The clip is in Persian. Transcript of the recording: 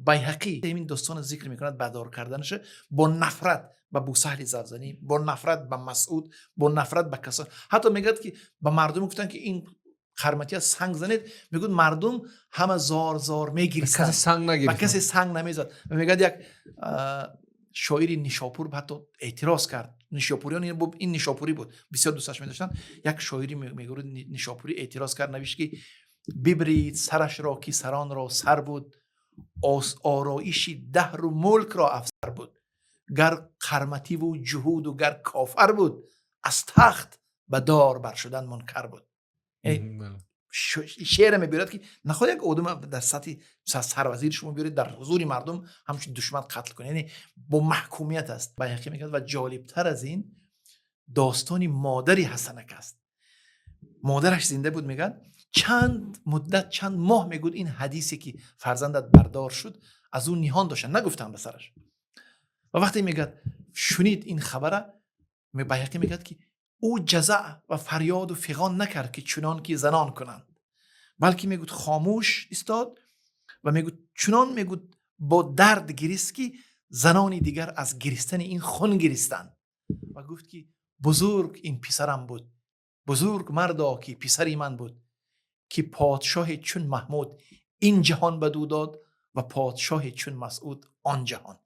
بیهقی همین داستان ذکر میکند بدار کردنش با نفرت به بوسهل زوزنی، با نفرت به مسعود، با نفرت به کسان. حتی میگه که به مردم گفتن که این خرمتی از سنگ زنید، میگه مردم همه زار زار میگریستن، کسی سنگ و نگرفت، کسی سنگ نمیزد. و میگه یک شاعری نیشاپور حتی اعتراض کرد، نیشاپوریان این نیشاپوری بود بسیار دوستش می‌داشتن. یک شاعری میگه نیشاپوری اعتراض کرد، نوشت که ببرید سرش را که سران را سر بود، آرایشی دهر و ملک را افسر بود، گر قرمتی و جهود و گر کافر بود، از تخت به دار بر شدن منکر بود. شعر میبیرد که نخواد یک آدم در سطح سروزیر شما بیارید در حضور مردم همچون دشمن قتل کنید، یعنی با محکومیت است. بیهقی میگه و جالبتر از این داستانی مادری حسنک است. مادرش زنده بود، میگن چند مدت، چند ماه میگود این حدیثی که فرزندت بردار شد از اون نیهان داشتن، نگفتن به سرش. و وقتی میگه شنید این خبره، بیهقی میگه که او جزع و فریاد و فغان نکرد که چنان که زنان کنند، بلکه میگود خاموش استاد و میگود چنان میگود با درد گریست که زنانی دیگر از گریستن این خون گریستند. و گفت که بزرگ این پسرم بود، بزرگ مردا که پسری من بود، که پادشاه چون محمود این جهان بدو داد و پادشاه چون مسعود آن جهان.